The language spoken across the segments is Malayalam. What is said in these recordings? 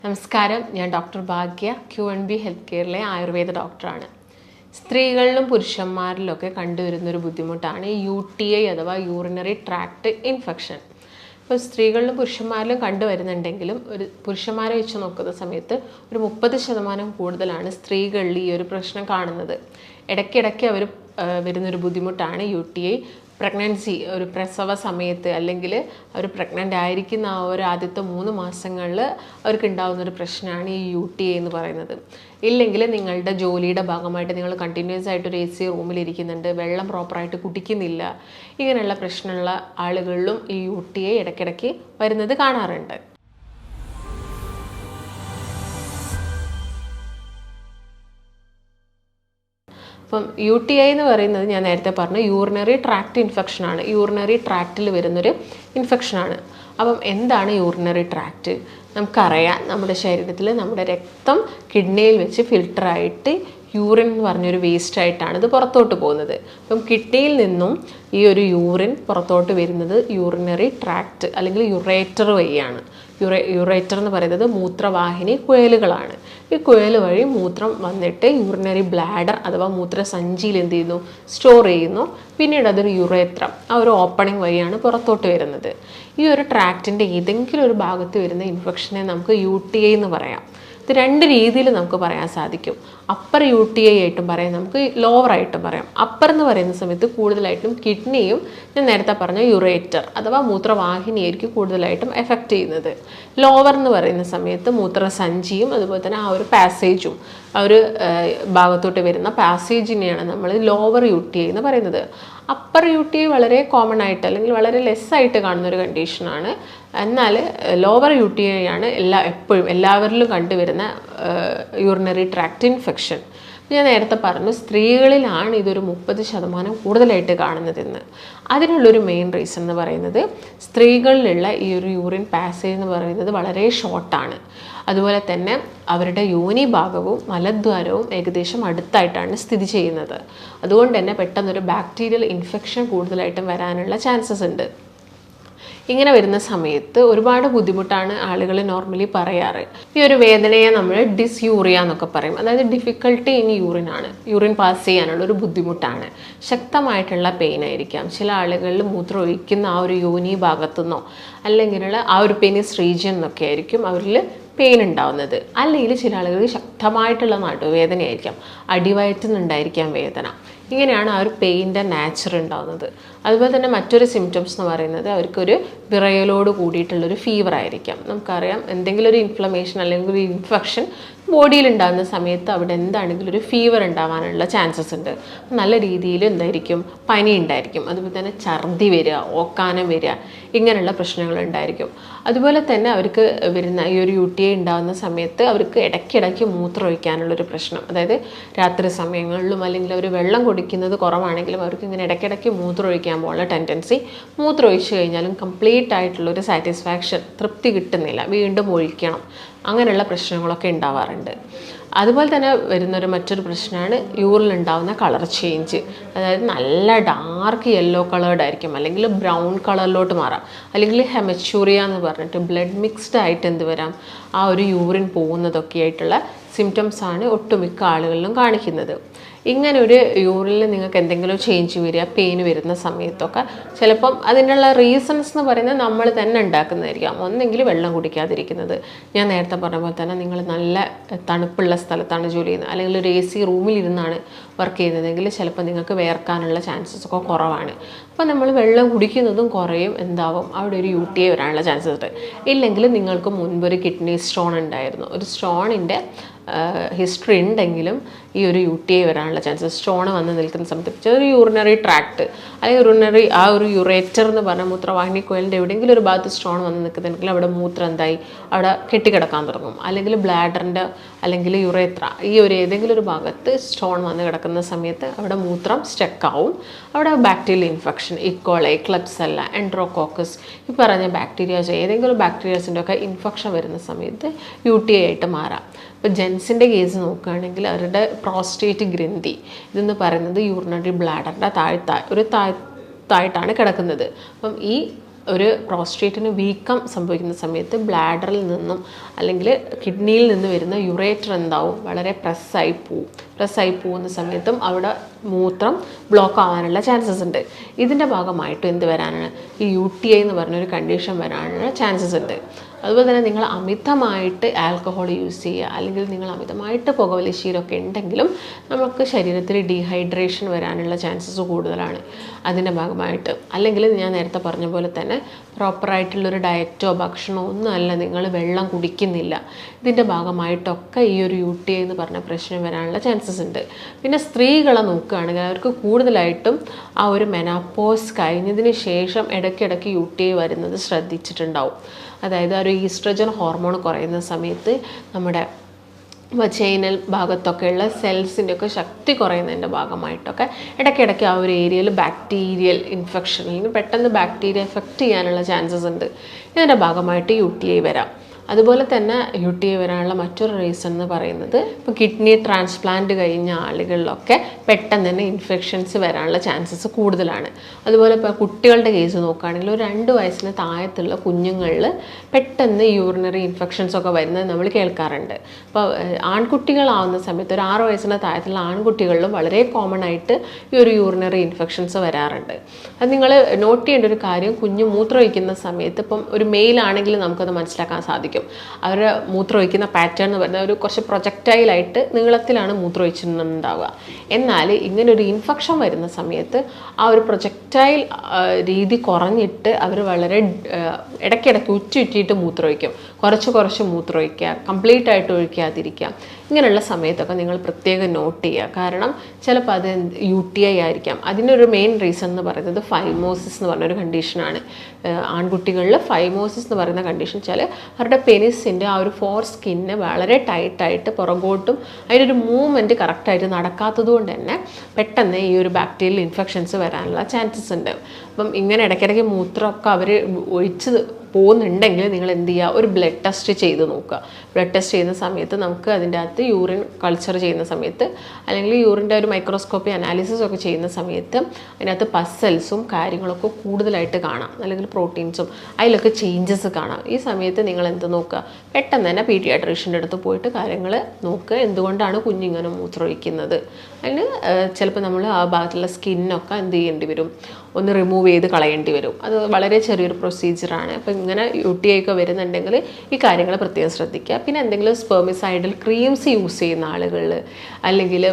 നമസ്കാരം, ഞാൻ ഡോക്ടർ ഭാഗ്യ QNB ഹെൽത്ത് കെയറിലെ ആയുർവേദ ഡോക്ടറാണ്. സ്ത്രീകളിലും പുരുഷന്മാരിലൊക്കെ കണ്ടുവരുന്നൊരു ബുദ്ധിമുട്ടാണ് UTI അഥവാ യൂറിനറി ട്രാക്ട് ഇൻഫെക്ഷൻ. ഇപ്പോൾ സ്ത്രീകളിലും പുരുഷന്മാരിലും കണ്ടുവരുന്നുണ്ടെങ്കിലും പുരുഷന്മാരെ വെച്ച് നോക്കുന്ന സമയത്ത് ഒരു 30% കൂടുതലാണ് സ്ത്രീകളിൽ ഈ ഒരു പ്രശ്നം കാണുന്നത്. ഇടയ്ക്കിടയ്ക്ക് വരുന്നൊരു ബുദ്ധിമുട്ടാണ് UTI. പ്രഗ്നൻസി, ഒരു പ്രസവ സമയത്ത് അല്ലെങ്കിൽ അവർ പ്രഗ്നൻ്റ് ആയിരിക്കുന്ന ആ ഒരു ആദ്യത്തെ 3 മാസങ്ങളിൽ അവർക്ക് ഉണ്ടാകുന്നൊരു പ്രശ്നമാണ് ഈ UTI എന്ന് പറയുന്നത്. ഇല്ലെങ്കിൽ നിങ്ങളുടെ ജോലിയുടെ ഭാഗമായിട്ട് നിങ്ങൾ കണ്ടിന്യൂസ് ആയിട്ട് ഒരു AC റൂമിലിരിക്കുന്നുണ്ട്, വെള്ളം പ്രോപ്പറായിട്ട് കുടിക്കുന്നില്ല, ഇങ്ങനെയുള്ള പ്രശ്നമുള്ള ആളുകളിലും ഈ UTI ഇടയ്ക്കിടയ്ക്ക് വരുന്നത് കാണാറുണ്ട്. അപ്പം UTI എന്ന് പറയുന്നത് ഞാൻ നേരത്തെ പറഞ്ഞു യൂറിനറി ട്രാക്ട് ഇൻഫെക്ഷനാണ്. യൂറിനറി ട്രാക്റ്റിൽ വരുന്നൊരു ഇൻഫെക്ഷനാണ്. അപ്പം എന്താണ് യൂറിനറി ട്രാക്റ്റ്? നമുക്കറിയാം, നമ്മുടെ ശരീരത്തിൽ നമ്മുടെ രക്തം കിഡ്നിയിൽ വെച്ച് ഫിൽട്ടറായിട്ട് യൂറിൻ എന്ന് പറഞ്ഞൊരു വേസ്റ്റായിട്ടാണ് ഇത് പുറത്തോട്ട് പോകുന്നത്. അപ്പം കിഡ്നിയിൽ നിന്നും ഈ ഒരു യൂറിൻ പുറത്തോട്ട് വരുന്നത് യൂറിനറി ട്രാക്റ്റ് അല്ലെങ്കിൽ യുറേറ്റർ വഴിയാണ്. യുറേറ്റർ എന്ന് പറയുന്നത് മൂത്രവാഹിനി കുഴലുകളാണ്. ഈ കുഴൽ വഴി മൂത്രം വന്നിട്ട് യൂറിനറി ബ്ലാഡർ അഥവാ മൂത്രസഞ്ചിയിൽ എന്ത് ചെയ്യുന്നു, സ്റ്റോർ ചെയ്യുന്നു. പിന്നീട് അതൊരു യുറേത്രം, ആ ഒരു ഓപ്പണിംഗ് വഴിയാണ് പുറത്തോട്ട് വരുന്നത്. ഈ ഒരു ട്രാക്റ്റിൻ്റെ ഏതെങ്കിലും ഒരു ഭാഗത്ത് വരുന്ന ഇൻഫെക്ഷനെ നമുക്ക് UTI എന്ന് പറയാം. ഇത് 2 രീതിയിൽ നമുക്ക് പറയാൻ സാധിക്കും. അപ്പർ UTI ആയിട്ടും പറയാം, നമുക്ക് ലോവർ ആയിട്ടും പറയാം. അപ്പർ എന്ന് പറയുന്ന സമയത്ത് കൂടുതലായിട്ടും കിഡ്നിയും ഞാൻ നേരത്തെ പറഞ്ഞ യുറേറ്റർ അഥവാ മൂത്രവാഹിനിയായിരിക്കും കൂടുതലായിട്ടും എഫക്റ്റ് ചെയ്യുന്നത്. ലോവർ എന്ന് പറയുന്ന സമയത്ത് മൂത്രസഞ്ചിയും അതുപോലെ തന്നെ ആ ഒരു പാസേജും ആ ഒരു ഭാഗത്തോട്ട് വരുന്ന പാസേജിനെയാണ് നമ്മൾ ലോവർ UTI എന്ന് പറയുന്നത്. അപ്പർ UTI വളരെ കോമൺ ആയിട്ട് അല്ലെങ്കിൽ വളരെ ലെസ്സായിട്ട് കാണുന്നൊരു കണ്ടീഷനാണ്. എന്നാൽ ലോവർ UTI ആണ് എപ്പോഴും എല്ലാവരിലും കണ്ടുവരുന്ന യൂറിനറി ട്രാക്ട് ഇൻഫെക്ഷൻ. ഞാൻ നേരത്തെ പറഞ്ഞു, സ്ത്രീകളിലാണ് ഇതൊരു 30% കൂടുതലായിട്ട് കാണുന്നതെന്ന്. അതിനുള്ളൊരു മെയിൻ റീസൺ എന്ന് പറയുന്നത് സ്ത്രീകളിലുള്ള ഈ ഒരു യൂറിൻ പാസേജ് എന്ന് പറയുന്നത് വളരെ ഷോർട്ടാണ്. അതുപോലെ തന്നെ അവരുടെ യോനി ഭാഗവും മലദ്വാരവും ഏകദേശം അടുത്തായിട്ടാണ് സ്ഥിതി ചെയ്യുന്നത്. അതുകൊണ്ട് തന്നെ പെട്ടെന്നൊരു ബാക്ടീരിയൽ ഇൻഫെക്ഷൻ കൂടുതലായിട്ടും വരാനുള്ള ചാൻസസ് ഉണ്ട്. ഇങ്ങനെ വരുന്ന സമയത്ത് ഒരുപാട് ബുദ്ധിമുട്ടാണ് ആളുകൾ നോർമലി പറയാറ്. ഈ ഒരു വേദനയെ നമ്മൾ ഡിസ്യൂറിയ എന്നൊക്കെ പറയും. അതായത് ഡിഫിക്കൽട്ടി ഇൻ യൂറിനാണ്, യൂറിൻ പാസ് ചെയ്യാനുള്ള ഒരു ബുദ്ധിമുട്ടാണ്. ശക്തമായിട്ടുള്ള പെയിൻ ആയിരിക്കാം. ചില ആളുകളിൽ മൂത്രം ഒഴിക്കുന്ന ആ ഒരു യോനി ഭാഗത്തുനിന്നോ അല്ലെങ്കിലുള്ള ആ ഒരു പെനിസ് റീജിയൻ എന്നൊക്കെ ആയിരിക്കും അവരിൽ പെയിൻ ഉണ്ടാവുന്നത്. അല്ലെങ്കിൽ ചില ആളുകൾക്ക് ശക്തമായിട്ടുള്ള നടുവേദനയായിരിക്കാം, അടിവയറ്റുന്നുണ്ടായിരിക്കാം വേദന. ഇങ്ങനെയാണ് ആ ഒരു പെയിൻ്റെ നാച്ചർ ഉണ്ടാകുന്നത്. അതുപോലെ തന്നെ മറ്റൊരു സിംറ്റംസ് എന്ന് പറയുന്നത് അവർക്കൊരു വിറയലോട് കൂടിയിട്ടുള്ളൊരു ഫീവർ ആയിരിക്കാം. നമുക്കറിയാം, എന്തെങ്കിലും ഒരു ഇൻഫ്ലമേഷൻ അല്ലെങ്കിൽ ഒരു ഇൻഫെക്ഷൻ ബോഡിയിൽ ഉണ്ടാകുന്ന സമയത്ത് അവിടെ എന്താണെങ്കിലും ഒരു ഫീവർ ഉണ്ടാവാനുള്ള ചാൻസസ് ഉണ്ട്. നല്ല രീതിയിൽ എന്തായിരിക്കും, പനി ഉണ്ടായിരിക്കും. അതുപോലെ തന്നെ ഛർദി വരിക, ഓക്കാനം വരിക, ഇങ്ങനെയുള്ള പ്രശ്നങ്ങൾ ഉണ്ടായിരിക്കും. അതുപോലെ തന്നെ അവർക്ക് വരുന്ന ഈ ഒരു UTI ഉണ്ടാകുന്ന സമയത്ത് അവർക്ക് ഇടയ്ക്കിടയ്ക്ക് മൂത്രം ഒഴിക്കാനുള്ളൊരു പ്രശ്നം. അതായത് രാത്രി സമയങ്ങളിലും അല്ലെങ്കിൽ അവർ വെള്ളം കുടിക്കുന്നത് കുറവാണെങ്കിലും അവർക്ക് ഇങ്ങനെ ഇടയ്ക്കിടയ്ക്ക് മൂത്രം ഒഴിക്കാൻ പോലുള്ള ടെൻഡൻസി. മൂത്രം ഒഴിച്ചു കഴിഞ്ഞാലും കംപ്ലീറ്റ് ആയിട്ടുള്ളൊരു സാറ്റിസ്ഫാക്ഷൻ, തൃപ്തി കിട്ടുന്നില്ല, വീണ്ടും ഒഴിക്കണം, അങ്ങനെയുള്ള പ്രശ്നങ്ങളൊക്കെ ഉണ്ടാവാറുണ്ട്. അതുപോലെ തന്നെ വരുന്നൊരു മറ്റൊരു പ്രശ്നമാണ് യൂറിൽ ഉണ്ടാകുന്ന കളർ ചേഞ്ച്. അതായത് നല്ല ഡാർക്ക് യെല്ലോ കളേർഡ് ആയിരിക്കും, അല്ലെങ്കിൽ ബ്രൗൺ കളറിലോട്ട് മാറാം, അല്ലെങ്കിൽ ഹെമച്യൂറിയ എന്ന് പറഞ്ഞിട്ട് ബ്ലഡ് മിക്സ്ഡ് ആയിട്ട് എന്ത് വരാം, ആ ഒരു യൂറിൻ പോകുന്നതൊക്കെ ആയിട്ടുള്ള സിംറ്റംസാണ് ഒട്ടുമിക്ക ആളുകളിലും കാണിക്കുന്നത്. ഇങ്ങനെ ഒരു യൂറിനിൽ നിങ്ങൾക്ക് എന്തെങ്കിലും ചേഞ്ച് വരിക, പെയിൻ വരുന്ന സമയത്തൊക്കെ ചിലപ്പം അതിനുള്ള റീസൺസ് എന്ന് പറയുന്നത് നമ്മൾ തന്നെ ഉണ്ടാക്കുന്നതായിരിക്കാം. ഒന്നെങ്കിൽ വെള്ളം കുടിക്കാതിരിക്കുന്നത്, ഞാൻ നേരത്തെ പറഞ്ഞ പോലെ തന്നെ നിങ്ങൾ നല്ല തണുപ്പുള്ള സ്ഥലത്താണ് ജോലി ചെയ്യുന്നത് അല്ലെങ്കിൽ ഒരു AC റൂമിലിരുന്നാണ് വർക്ക് ചെയ്യുന്നതെങ്കിൽ ചിലപ്പോൾ നിങ്ങൾക്ക് വേർക്കാനുള്ള ചാൻസസ് ഒക്കെ കുറവാണ്. അപ്പോൾ നമ്മൾ വെള്ളം കുടിക്കുന്നതും കുറയും, എന്താവും, അവിടെ ഒരു UTI വരാനുള്ള ചാൻസസ് ഉണ്ട്. ഇല്ലെങ്കിൽ നിങ്ങൾക്ക് മുൻപൊരു കിഡ്നി സ്റ്റോൺ ഉണ്ടായിരുന്നു, ഒരു സ്റ്റോണിൻ്റെ ഹിസ്റ്ററി ഉണ്ടെങ്കിലും ഈ ഒരു UTI വരാനുള്ള ചാൻസസ്, സ്റ്റോൺ വന്ന് നിൽക്കുന്ന സമയത്ത് ഒരു യൂറിനറി ട്രാക്ട് അല്ലെങ്കിൽ ആ ഒരു യുറേറ്റർ എന്ന് പറഞ്ഞ മൂത്രവാഹിനി കുഴലിൻ്റെ എവിടെയെങ്കിലും ഒരു ഭാഗത്ത് സ്റ്റോൺ വന്ന് നിൽക്കുന്നുണ്ടെങ്കിൽ അവിടെ മൂത്രം എന്തായി, അവിടെ കെട്ടിക്കിടക്കാൻ തുടങ്ങും. അല്ലെങ്കിൽ ബ്ലാഡറിൻ്റെ അല്ലെങ്കിൽ യുറേത്ര ഈ ഒരു ഏതെങ്കിലും ഒരു ഭാഗത്ത് സ്റ്റോൺ വന്ന് കിടക്കുന്ന സമയത്ത് അവിടെ മൂത്രം സ്റ്റക്കാവും. അവിടെ ബാക്ടീരിയൽ ഇൻഫെക്ഷൻ, ഇക്കോളൈ, ക്ലെബ്സെല്ല, എൻട്രോകോക്കസ്, ഈ പറഞ്ഞ ബാക്ടീരിയാസ്, ഏതെങ്കിലും ബാക്ടീരിയാസിൻ്റെ ഒക്കെ ഇൻഫെക്ഷൻ വരുന്ന സമയത്ത് UTI ആയിട്ട് മാറാം. ഇപ്പോൾ ജെൻസിൻ്റെ കേസ് നോക്കുകയാണെങ്കിൽ അവരുടെ പ്രോസ്റ്റേറ്റ് ഗ്രന്ഥി ഇതെന്ന് പറയുന്നത് യൂറിനറി ബ്ലാഡറിൻ്റെ താഴത്തായിട്ടാണ് കിടക്കുന്നത്. അപ്പം ഈ ഒരു പ്രോസ്റ്റേറ്റിന് വീക്കം സംഭവിക്കുന്ന സമയത്ത് ബ്ലാഡറിൽ നിന്നും അല്ലെങ്കിൽ കിഡ്നിയിൽ നിന്ന് വരുന്ന യുറേറ്റർ എന്താവും, വളരെ പ്രസ്സായി പോകുന്ന സമയത്തും അവിടെ മൂത്രം ബ്ലോക്ക് ആവാനുള്ള ചാൻസസ് ഉണ്ട്. ഇതിൻ്റെ ഭാഗമായിട്ട് എന്ത് വരാനാണ്, ഈ UTI എന്ന് പറഞ്ഞൊരു കണ്ടീഷൻ വരാനുള്ള ചാൻസസ് ഉണ്ട്. അതുപോലെ തന്നെ നിങ്ങൾ അമിതമായിട്ട് ആൽക്കഹോൾ യൂസ് ചെയ്യുക, അല്ലെങ്കിൽ നിങ്ങൾ അമിതമായിട്ട് പുകവലിശീലമൊക്കെ ഉണ്ടെങ്കിലും നമുക്ക് ശരീരത്തിൽ ഡീഹൈഡ്രേഷൻ വരാനുള്ള ചാൻസസ് കൂടുതലാണ് അതിൻ്റെ ഭാഗമായിട്ട്. അല്ലെങ്കിൽ ഞാൻ നേരത്തെ പറഞ്ഞ പോലെ തന്നെ പ്രോപ്പറായിട്ടുള്ളൊരു ഡയറ്റോ ഭക്ഷണമോ ഒന്നുമല്ല, നിങ്ങൾ വെള്ളം കുടിക്കുന്നില്ല, ഇതിൻ്റെ ഭാഗമായിട്ടൊക്കെ ഈ ഒരു UTI എന്ന് പറഞ്ഞ പ്രശ്നം വരാനുള്ള ചാൻസസ് ഉണ്ട്. പിന്നെ സ്ത്രീകളെ നോക്കുകയാണെങ്കിൽ അവർക്ക് കൂടുതലായിട്ടും ആ ഒരു മെനോപോസ് കഴിഞ്ഞതിന് ശേഷം ഇടയ്ക്കിടയ്ക്ക് UTI വരുന്നത് ശ്രദ്ധിച്ചിട്ടുണ്ടാവും. അതായത് ഒരു ഈസ്ട്രജൻ ഹോർമോൺ കുറയുന്ന സമയത്ത് നമ്മുടെ വജൈനൽ ഭാഗത്തൊക്കെയുള്ള സെൽസിൻ്റെയൊക്കെ ശക്തി കുറയുന്നതിൻ്റെ ഭാഗമായിട്ടൊക്കെ ഇടയ്ക്കിടയ്ക്ക് ആ ഒരു ഏരിയയിൽ ബാക്ടീരിയൽ ഇൻഫെക്ഷൻ അല്ലെങ്കിൽ പെട്ടെന്ന് ബാക്ടീരിയ എഫക്റ്റ് ചെയ്യാനുള്ള ചാൻസസ് ഉണ്ട്. ഇതിൻ്റെ ഭാഗമായിട്ട് UTI വരാം. അതുപോലെ തന്നെ UTI വരാനുള്ള മറ്റൊരു റീസൺ എന്ന് പറയുന്നത് ഇപ്പോൾ കിഡ്നി ട്രാൻസ്പ്ലാന്റ് കഴിഞ്ഞ ആളുകളിലൊക്കെ പെട്ടെന്ന് തന്നെ ഇൻഫെക്ഷൻസ് വരാനുള്ള ചാൻസസ് കൂടുതലാണ്. അതുപോലെ ഇപ്പോൾ കുട്ടികളുടെ കേസ് നോക്കുകയാണെങ്കിൽ ഒരു 2 വയസ്സിന് താഴത്തുള്ള കുഞ്ഞുങ്ങളിൽ പെട്ടെന്ന് യൂറിനറി ഇൻഫെക്ഷൻസ് ഒക്കെ വരുന്നത് നമ്മൾ കേൾക്കാറുണ്ട്. അപ്പോൾ ആൺകുട്ടികളാവുന്ന സമയത്ത് ഒരു 6 വയസ്സിന് താഴത്തുള്ള ആൺകുട്ടികളിലും വളരെ കോമൺ ആയിട്ട് ഈ ഒരു യൂറിനറി ഇൻഫെക്ഷൻസ് വരാറുണ്ട്. അത് നിങ്ങൾ നോട്ട് ചെയ്യേണ്ട ഒരു കാര്യം, കുഞ്ഞ് മൂത്രമൊഴിക്കുന്ന സമയത്ത് ഇപ്പം ഒരു മെയിലാണെങ്കിൽ നമുക്കത് മനസ്സിലാക്കാൻ സാധിക്കും. അവരുടെ മൂത്രമൊഴിക്കുന്ന പാറ്റേൺ എന്ന് പറയുന്നത് ഒരു കുറച്ച് പ്രൊജക്റ്റൈലായിട്ട് നീളത്തിലാണ് മൂത്രമൊഴിച്ചിട്ടുണ്ടാവുക. എന്നാൽ ഇങ്ങനെ ഒരു ഇൻഫെക്ഷൻ വരുന്ന സമയത്ത് ആ ഒരു പ്രൊജക്റ്റൈൽ രീതി കുറഞ്ഞിട്ട് അവർ വളരെ ഇടയ്ക്കിടയ്ക്ക് ഉറ്റിയിട്ട് മൂത്രമൊഴിക്കും, കുറച്ച് മൂത്രമൊഴിക്കുക, കംപ്ലീറ്റ് ആയിട്ട് ഒഴിക്കാതിരിക്കുക. ഇങ്ങനെയുള്ള സമയത്തൊക്കെ നിങ്ങൾ പ്രത്യേകം നോട്ട് ചെയ്യുക. കാരണം ചിലപ്പോൾ അത് UTI ആയിരിക്കാം. അതിനൊരു മെയിൻ റീസൺ എന്ന് പറയുന്നത് ഫൈമോസിസ് എന്ന് പറഞ്ഞൊരു കണ്ടീഷനാണ്. ആൺകുട്ടികളിൽ ഫൈമോസിസ് എന്ന് പറയുന്ന കണ്ടീഷൻ വെച്ചാൽ അവരുടെ പെനിസിൻ്റെ ആ ഒരു ഫോർ സ്കിന്ന് വളരെ ടൈറ്റായിട്ട് പുറകോട്ടും അതിനൊരു മൂവ്മെൻറ്റ് കറക്റ്റായിട്ട് നടക്കാത്തത് കൊണ്ട് തന്നെ പെട്ടെന്ന് ഈ ഒരു ബാക്ടീരിയൽ ഇൻഫെക്ഷൻസ് വരാനുള്ള ചാൻസസ് ഉണ്ട്. അപ്പം ഇങ്ങനെ ഇടയ്ക്കിടയ്ക്ക് മൂത്രമൊക്കെ അവർ ഒഴിച്ച് പോകുന്നുണ്ടെങ്കിൽ നിങ്ങൾ എന്ത് ചെയ്യുക, ഒരു ബ്ലഡ് ടെസ്റ്റ് ചെയ്ത് നോക്കുക. ബ്ലഡ് ടെസ്റ്റ് ചെയ്യുന്ന സമയത്ത് നമുക്ക് അതിൻ്റെ അകത്ത് യൂറിൻ കൾച്ചർ ചെയ്യുന്ന സമയത്ത് അല്ലെങ്കിൽ യൂറിൻ്റെ ഒരു മൈക്രോസ്കോപ്പി അനാലിസിസ് ഒക്കെ ചെയ്യുന്ന സമയത്ത് അതിനകത്ത് പസൽസും കാര്യങ്ങളൊക്കെ കൂടുതലായിട്ട് കാണാം, അല്ലെങ്കിൽ പ്രോട്ടീൻസും അതിലൊക്കെ ചേഞ്ചസ് കാണാം. ഈ സമയത്ത് നിങ്ങൾ എന്ത് നോക്കുക, പെട്ടെന്ന് തന്നെ പീഡിയാട്രീഷ്യൻ്റെ അടുത്ത് പോയിട്ട് കാര്യങ്ങൾ നോക്കുക, എന്തുകൊണ്ടാണ് കുഞ്ഞിങ്ങനെ മൂത്രമൊഴിക്കുന്നത്. അതിന് ചിലപ്പോൾ നമ്മൾ ആ ഭാഗത്തുള്ള സ്കിന്നൊക്കെ എന്ത് ചെയ്യേണ്ടി വരും, ഒന്ന് റിമൂവ് ചെയ്ത് കളയേണ്ടി വരും. അത് വളരെ ചെറിയൊരു പ്രൊസീജിയറാണ്. അപ്പോൾ ഇങ്ങനെ UTI ഒക്കെ വരുന്നുണ്ടെങ്കിൽ ഈ കാര്യങ്ങൾ പ്രത്യേകം ശ്രദ്ധിക്കുക. പിന്നെ എന്തെങ്കിലും സ്പെർമിസൈഡൽ ക്രീംസ് യൂസ് ചെയ്യുന്ന ആളുകളിൽ അല്ലെങ്കിൽ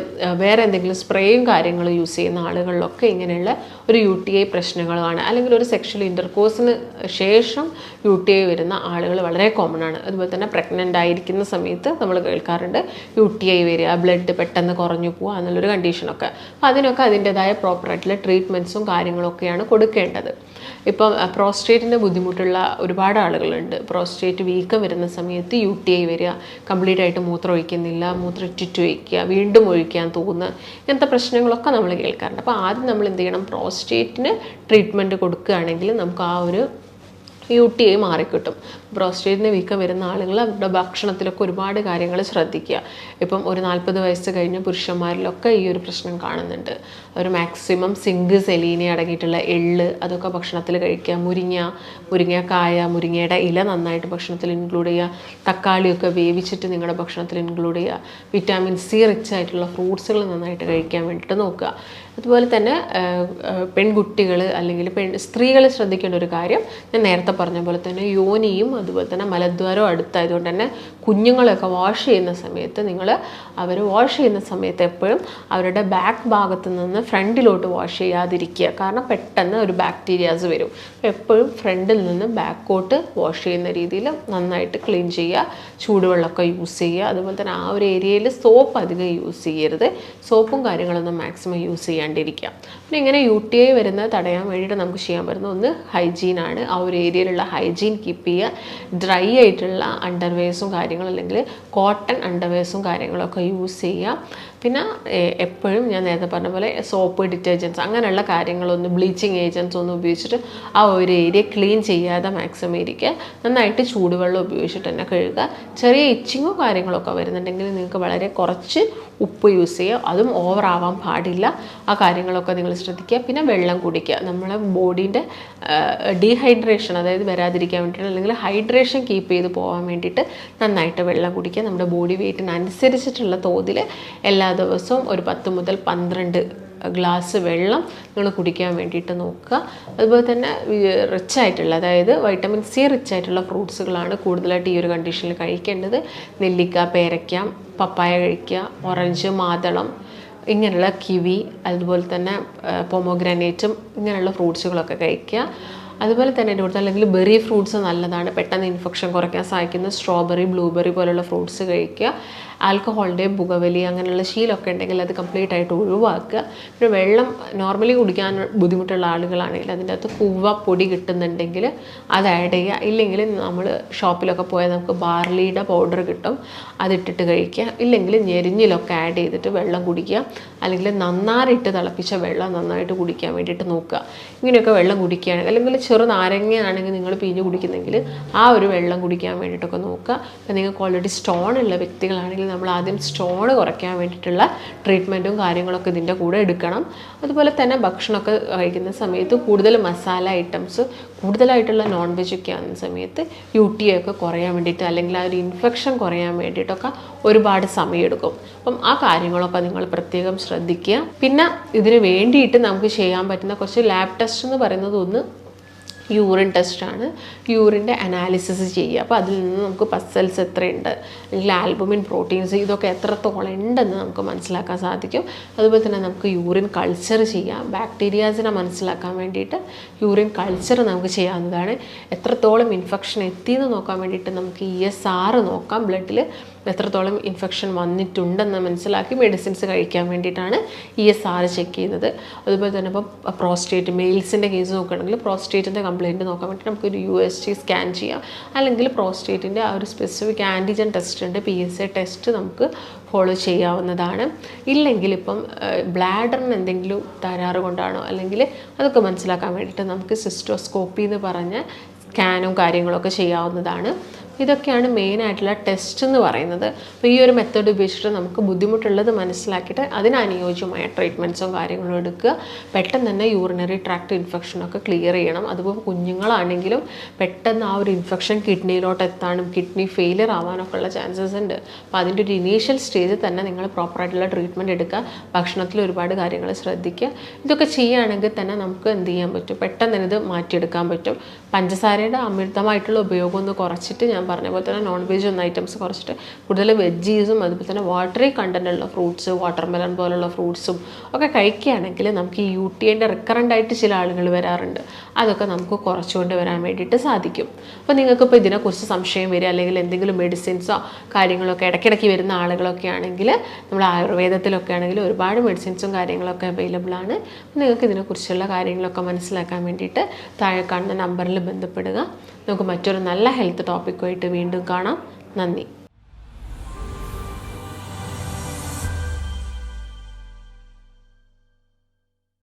വേറെ എന്തെങ്കിലും സ്പ്രേയും കാര്യങ്ങളും യൂസ് ചെയ്യുന്ന ആളുകളിലൊക്കെ ഇങ്ങനെയുള്ള ഒരു UTI പ്രശ്നങ്ങളാണ്. അല്ലെങ്കിൽ ഒരു സെക്ഷൽ ഇൻ്റർകോഴ്സിന് ശേഷം UTI വരുന്ന ആളുകൾ വളരെ കോമൺ ആണ്. അതുപോലെ തന്നെ പ്രഗ്നൻ്റ് ആയിരിക്കുന്ന സമയത്ത് നമ്മൾ കേൾക്കാറുണ്ട് UTI വരിക, ബ്ലഡ് പെട്ടെന്ന് കുറഞ്ഞു പോവുക എന്നുള്ളൊരു കണ്ടീഷനൊക്കെ. അപ്പോൾ അതിനൊക്കെ അതിൻ്റെതായ പ്രോപ്പറായിട്ടുള്ള ട്രീറ്റ്മെൻറ്റ്സും കാര്യങ്ങളൊക്കെയാണ് കൊടുക്കേണ്ടത്. ഇപ്പം പ്രോസ്റ്റേറ്റിൻ്റെ ബുദ്ധിമുട്ടുള്ള ഒരുപാട് ആളുകളുണ്ട്. പ്രോസ്റ്റേറ്റ് വീക്കം വരുന്ന സമയത്ത് UTI വരിക, കംപ്ലീറ്റ് ആയിട്ട് മൂത്രം ഒഴിക്കുന്നില്ല, മൂത്രം ഇറ്റിറ്റ് ഒഴിക്കുക, വീണ്ടും ഒഴിക്കാൻ തോന്നുക, ഇങ്ങനത്തെ പ്രശ്നങ്ങളൊക്കെ നമ്മൾ കേൾക്കാറുണ്ട്. അപ്പോൾ ആദ്യം നമ്മൾ എന്ത് ചെയ്യണം, പ്രോസ്റ്റേറ്റിന് ട്രീറ്റ്മെൻറ്റ് കൊടുക്കുകയാണെങ്കിൽ നമുക്ക് ആ ഒരു UTI മാറിക്കിട്ടും. പ്രോസ്റ്റേറ്റിന് വീക്കം വരുന്ന ആളുകൾ അവരുടെ ഭക്ഷണത്തിലൊക്കെ ഒരുപാട് കാര്യങ്ങൾ ശ്രദ്ധിക്കുക. ഇപ്പം ഒരു 40 വയസ്സ് കഴിഞ്ഞ പുരുഷന്മാരിലൊക്കെ ഈ ഒരു പ്രശ്നം കാണുന്നുണ്ട്. ഒരു മാക്സിമം സിങ്ക്, സെലീനി അടങ്ങിയിട്ടുള്ള എള്ള് അതൊക്കെ ഭക്ഷണത്തിൽ കഴിക്കുക. മുരിങ്ങക്കായ, മുരിങ്ങയുടെ ഇല നന്നായിട്ട് ഭക്ഷണത്തിൽ ഇൻക്ലൂഡ് ചെയ്യുക. തക്കാളിയൊക്കെ വേവിച്ചിട്ട് നിങ്ങളുടെ ഭക്ഷണത്തിൽ ഇൻക്ലൂഡ് ചെയ്യുക. വിറ്റാമിൻ C റിച്ച് ആയിട്ടുള്ള ഫ്രൂട്ട്സുകൾ നന്നായിട്ട് കഴിക്കാൻ വേണ്ടിയിട്ട് നോക്കുക. അതുപോലെ തന്നെ പെൺകുട്ടികൾ അല്ലെങ്കിൽ സ്ത്രീകൾ ശ്രദ്ധിക്കേണ്ട ഒരു കാര്യം, ഞാൻ നേരത്തെ പറഞ്ഞ പോലെ തന്നെ യോനിയും അതുപോലെ തന്നെ മലദ്വാരവും അടുത്തായതുകൊണ്ട് തന്നെ കുഞ്ഞുങ്ങളെയൊക്കെ വാഷ് ചെയ്യുന്ന സമയത്ത് അവർ വാഷ് ചെയ്യുന്ന സമയത്ത് എപ്പോഴും അവരുടെ ബാക്ക് ഭാഗത്ത് നിന്ന് ഫ്രണ്ടിലോട്ട് വാഷ് ചെയ്യാതിരിക്കുക. കാരണം പെട്ടെന്ന് ഒരു ബാക്ടീരിയാസ് വരും. എപ്പോഴും ഫ്രണ്ടിൽ നിന്ന് ബാക്കോട്ട് വാഷ് ചെയ്യുന്ന രീതിയിൽ നന്നായിട്ട് ക്ലീൻ ചെയ്യുക. ചൂടുവെള്ളമൊക്കെ യൂസ് ചെയ്യുക. അതുപോലെ തന്നെ ആ ഒരു ഏരിയയിൽ സോപ്പ് അധികം യൂസ് ചെയ്യരുത്. സോപ്പും കാര്യങ്ങളൊന്നും മാക്സിമം യൂസ് ചെയ്യാണ്ടിരിക്കുക. പിന്നെ ഇങ്ങനെ UTI വരുന്നത് തടയാൻ വേണ്ടിയിട്ട് നമുക്ക് ചെയ്യാൻ പറ്റുന്ന ഒന്ന് ഹൈജീനാണ്. ആ ഒരു ഏരിയയിലുള്ള ഹൈജീൻ കീപ്പ് ചെയ്യുക. ഡ്രൈ ആയിട്ടുള്ള അണ്ടർവെയർസും കാര്യങ്ങളും അല്ലെങ്കിൽ കോട്ടൺ അണ്ടർവെയർസും കാര്യങ്ങളൊക്കെ യൂസ് ചെയ്യുക. പിന്നെ എപ്പോഴും ഞാൻ നേരത്തെ പറഞ്ഞ പോലെ സോപ്പ്, ഡിറ്റർജൻറ്റ്സ് അങ്ങനെയുള്ള കാര്യങ്ങളൊന്നും, ബ്ലീച്ചിങ് ഏജൻറ്റ്സ് ഒന്നും ഉപയോഗിച്ചിട്ട് ആ ഒരു ഏരിയ ക്ലീൻ ചെയ്യാതെ മാക്സിമം ഇരിക്കുക. നന്നായിട്ട് ചൂടുവെള്ളം ഉപയോഗിച്ചിട്ട് തന്നെ കഴുകുക. ചെറിയ ഇച്ചിങ്ങോ കാര്യങ്ങളൊക്കെ വരുന്നുണ്ടെങ്കിൽ നിങ്ങൾക്ക് വളരെ കുറച്ച് ഉപ്പ് യൂസ് ചെയ്യുക, അതും ഓവറാവാൻ പാടില്ല. ആ കാര്യങ്ങളൊക്കെ നിങ്ങൾ ശ്രദ്ധിക്കുക. പിന്നെ വെള്ളം കുടിക്കുക. നമ്മളെ ബോഡീൻ്റെ ഡീഹൈഡ്രേഷൻ അതായത് വരാതിരിക്കാൻ വേണ്ടിയിട്ട് അല്ലെങ്കിൽ ഹൈഡ്രേഷൻ കീപ്പ് ചെയ്ത് പോകാൻ വേണ്ടിയിട്ട് നന്നായിട്ട് വെള്ളം കുടിക്കുക. നമ്മുടെ ബോഡി വെയ്റ്റിനനുസരിച്ചിട്ടുള്ള തോതിൽ എല്ലാ ദിവസവും ഒരു 10 മുതൽ 12 ഗ്ലാസ് വെള്ളം നിങ്ങൾ കുടിക്കാൻ വേണ്ടിയിട്ട് നോക്കുക. അതുപോലെ തന്നെ റിച്ചായിട്ടുള്ള അതായത് വൈറ്റമിൻ സി റിച്ചായിട്ടുള്ള ഫ്രൂട്ട്സുകളാണ് കൂടുതലായിട്ട് ഈ ഒരു കണ്ടീഷനിൽ കഴിക്കേണ്ടത്. നെല്ലിക്ക, പേരയ്ക്ക, പപ്പായ കഴിക്കുക, ഓറഞ്ച്, മാതളം, ഇങ്ങനെയുള്ള കിവി, അതുപോലെ തന്നെ പൊമോഗ്രാനേറ്റും ഇങ്ങനെയുള്ള ഫ്രൂട്ട്സുകളൊക്കെ കഴിക്കുക. അതുപോലെ തന്നെ എൻ്റെ കൂടുതൽ അല്ലെങ്കിൽ ബെറി ഫ്രൂട്ട്സ് നല്ലതാണ്, പെട്ടെന്ന് ഇൻഫെക്ഷൻ കുറയ്ക്കാൻ സഹായിക്കുന്ന സ്ട്രോബെറി, ബ്ലൂബെറി പോലുള്ള ഫ്രൂട്ട്സ് കഴിക്കുക. ആൽക്കഹോളിൻ്റെ പുകവലി അങ്ങനെയുള്ള ശീലമൊക്കെ ഉണ്ടെങ്കിൽ അത് കംപ്ലീറ്റ് ആയിട്ട് ഒഴിവാക്കുക. പിന്നെ വെള്ളം നോർമലി കുടിക്കാൻ ബുദ്ധിമുട്ടുള്ള ആളുകളാണെങ്കിൽ അതിൻ്റെ അകത്ത് കൂവ പൊടി കിട്ടുന്നുണ്ടെങ്കിൽ അത് ആഡ് ചെയ്യുക. ഇല്ലെങ്കിൽ നമ്മൾ ഷോപ്പിലൊക്കെ പോയാൽ നമുക്ക് ബാർലിയുടെ പൗഡർ കിട്ടും, അതിട്ടിട്ട് കഴിക്കുക. ഇല്ലെങ്കിൽ ഞെരിഞ്ഞിലൊക്കെ ആഡ് ചെയ്തിട്ട് വെള്ളം കുടിക്കുക. അല്ലെങ്കിൽ നന്നായിട്ട് തിളപ്പിച്ച വെള്ളം നന്നായിട്ട് കുടിക്കാൻ വേണ്ടിയിട്ട് നോക്കുക. ഇങ്ങനെയൊക്കെ വെള്ളം കുടിക്കുകയാണെങ്കിൽ അല്ലെങ്കിൽ ചെറു നാരങ്ങയാണെങ്കിൽ നിങ്ങൾ പിഴിഞ്ഞ് കുടിക്കുന്നെങ്കിൽ ആ ഒരു വെള്ളം കുടിക്കാൻ വേണ്ടിയിട്ടൊക്കെ നോക്കുക. അപ്പോൾ നിങ്ങൾക്ക് ഓൾറെഡി സ്റ്റോൺ ഉള്ള വ്യക്തികളാണെങ്കിൽ നമ്മൾ ആദ്യം സ്റ്റോൺ കുറയ്ക്കാൻ വേണ്ടിയിട്ടുള്ള ട്രീറ്റ്മെൻറ്റും കാര്യങ്ങളൊക്കെ ഇതിൻ്റെ കൂടെ എടുക്കണം. അതുപോലെ തന്നെ ഭക്ഷണമൊക്കെ കഴിക്കുന്ന സമയത്ത് കൂടുതൽ മസാല ഐറ്റംസ് കൂടുതലായിട്ടുള്ള നോൺ വെജ് ഒക്കെ ആകുന്ന സമയത്ത് UTI ഒക്കെ കുറയാൻ വേണ്ടിയിട്ട് അല്ലെങ്കിൽ ആ ഒരു ഇൻഫെക്ഷൻ കുറയാൻ വേണ്ടിയിട്ടൊക്കെ ഒരുപാട് സമയമെടുക്കും. അപ്പം ആ കാര്യങ്ങളൊക്കെ നിങ്ങൾ പ്രത്യേകം ശ്രദ്ധിക്കുക. പിന്നെ ഇതിന് വേണ്ടിയിട്ട് നമുക്ക് ചെയ്യാൻ പറ്റുന്ന കുറച്ച് ലാബ് ടെസ്റ്റ് എന്ന് പറയുന്നത് ഒന്ന് യൂറിൻ ടെസ്റ്റാണ്. യൂറിൻ്റെ അനാലിസിസ് ചെയ്യുക. അപ്പോൾ അതിൽ നിന്ന് നമുക്ക് പസൽസ് എത്രയുണ്ട് അല്ലെങ്കിൽ ആൽബുമിൻ, പ്രോട്ടീൻസ് ഇതൊക്കെ എത്രത്തോളം ഉണ്ടെന്ന് നമുക്ക് മനസ്സിലാക്കാൻ സാധിക്കും. അതുപോലെ തന്നെ നമുക്ക് യൂറിൻ കൾച്ചർ ചെയ്യാം. ബാക്ടീരിയാസിനെ മനസ്സിലാക്കാൻ വേണ്ടിയിട്ട് യൂറിൻ കൾച്ചർ നമുക്ക് ചെയ്യാവുന്നതാണ്. എത്രത്തോളം ഇൻഫെക്ഷൻ എത്തിയെന്ന് നോക്കാൻ വേണ്ടിയിട്ട് നമുക്ക് ESR നോക്കാം. ബ്ലഡിൽ എത്രത്തോളം ഇൻഫെക്ഷൻ വന്നിട്ടുണ്ടെന്ന് മനസ്സിലാക്കി മെഡിസിൻസ് കഴിക്കാൻ വേണ്ടിയിട്ടാണ് ESR ചെക്ക് ചെയ്യുന്നത്. അതുപോലെ തന്നെ ഇപ്പോൾ പ്രോസ്റ്റേറ്റ് മെയിൽസിൻ്റെ കേസ് നോക്കുകയാണെങ്കിൽ പ്രോസ്റ്റേറ്റിൻ്റെ കംപ്ലയിൻറ്റ് നോക്കാൻ വേണ്ടിയിട്ട് നമുക്കൊരു USG സ്കാൻ ചെയ്യാം. അല്ലെങ്കിൽ പ്രോസ്റ്റേറ്റിൻ്റെ ആ ഒരു സ്പെസിഫിക് ആൻറ്റിജൻ ടെസ്റ്റ് ഉണ്ട്, PSA ടെസ്റ്റ് നമുക്ക് ഫോളോ ചെയ്യാവുന്നതാണ്. ഇല്ലെങ്കിൽ ഇപ്പം ബ്ലാഡറിന് എന്തെങ്കിലും തകരാറ് കൊണ്ടാണോ അല്ലെങ്കിൽ അതൊക്കെ മനസ്സിലാക്കാൻ വേണ്ടിയിട്ട് നമുക്ക് സിസ്റ്റോസ്കോപ്പി എന്ന് പറഞ്ഞ സ്കാനും കാര്യങ്ങളൊക്കെ ചെയ്യാവുന്നതാണ്. ഇതൊക്കെയാണ് മെയിനായിട്ടുള്ള ടെസ്റ്റ് എന്ന് പറയുന്നത്. അപ്പോൾ ഈ ഒരു മെത്തേഡ് ഉപയോഗിച്ചിട്ട് നമുക്ക് ബുദ്ധിമുട്ടുള്ളത് മനസ്സിലാക്കിയിട്ട് അതിനനുയോജ്യമായ ട്രീറ്റ്മെൻറ്റ്സും കാര്യങ്ങളും എടുക്കുക. പെട്ടെന്ന് തന്നെ യൂറിനറി ട്രാക്ട് ഇൻഫെക്ഷനൊക്കെ ക്ലിയർ ചെയ്യണം. അതുപോലെ കുഞ്ഞുങ്ങളാണെങ്കിലും പെട്ടെന്ന് ആ ഒരു ഇൻഫെക്ഷൻ കിഡ്നിയിലോട്ട് എത്താനും കിഡ്നി ഫെയിലിയർ ആവാനൊക്കെ ഉള്ള ചാൻസസ് ഉണ്ട്. അപ്പോൾ അതിൻ്റെ ഒരു ഇനീഷ്യൽ സ്റ്റേജിൽ തന്നെ നിങ്ങൾ പ്രോപ്പറായിട്ടുള്ള ട്രീറ്റ്മെൻറ്റ് എടുക്കുക. ഭക്ഷണത്തിൽ ഒരുപാട് കാര്യങ്ങൾ ശ്രദ്ധിക്കുക. ഇതൊക്കെ ചെയ്യുകയാണെങ്കിൽ തന്നെ നമുക്ക് എന്ത് ചെയ്യാൻ പറ്റും, പെട്ടെന്ന് തന്നെ ഇത് മാറ്റിയെടുക്കാൻ പറ്റും. പഞ്ചസാരയുടെ അമിതമായിട്ടുള്ള ഉപയോഗം ഒന്ന് കുറച്ചിട്ട് ഞാൻ പറഞ്ഞ പോലെ തന്നെ നോൺ വെജ് ഒന്നും ഐറ്റംസ് കുറച്ചിട്ട് കൂടുതൽ വെജീസും അതുപോലെ തന്നെ വാട്ടറി കണ്ടൻറ്റുള്ള ഫ്രൂട്ട്സ്, വാട്ടർമെലൺ പോലുള്ള ഫ്രൂട്ട്സും ഒക്കെ കഴിക്കുകയാണെങ്കിൽ നമുക്ക് ഈ UTIൻ്റെ റിക്കറൻ്റ് ആയിട്ട് ചില ആളുകൾ വരാറുണ്ട്. അതൊക്കെ നമുക്ക് കുറച്ചുകൊണ്ട് വരാൻ വേണ്ടിയിട്ട് സാധിക്കും. അപ്പോൾ നിങ്ങൾക്കിപ്പോൾ ഇതിനെക്കുറിച്ച് സംശയം വരിക അല്ലെങ്കിൽ എന്തെങ്കിലും മെഡിസിൻസോ കാര്യങ്ങളൊക്കെ ഇടയ്ക്കിടയ്ക്ക് വരുന്ന ആളുകളൊക്കെ ആണെങ്കിൽ നമ്മൾ ആയുർവേദത്തിലൊക്കെ ആണെങ്കിൽ ഒരുപാട് മെഡിസിൻസും കാര്യങ്ങളൊക്കെ അവൈലബിൾ ആണ്. നിങ്ങൾക്ക് ഇതിനെക്കുറിച്ചുള്ള കാര്യങ്ങളൊക്കെ മനസ്സിലാക്കാൻ വേണ്ടിയിട്ട് താഴെ കാണുന്ന നമ്പറിൽ ബന്ധപ്പെടുക. നമുക്ക് മറ്റൊരു നല്ല ഹെൽത്ത് ടോപ്പിക്കുമായിട്ട് വീണ്ടും കാണാം. നന്ദി.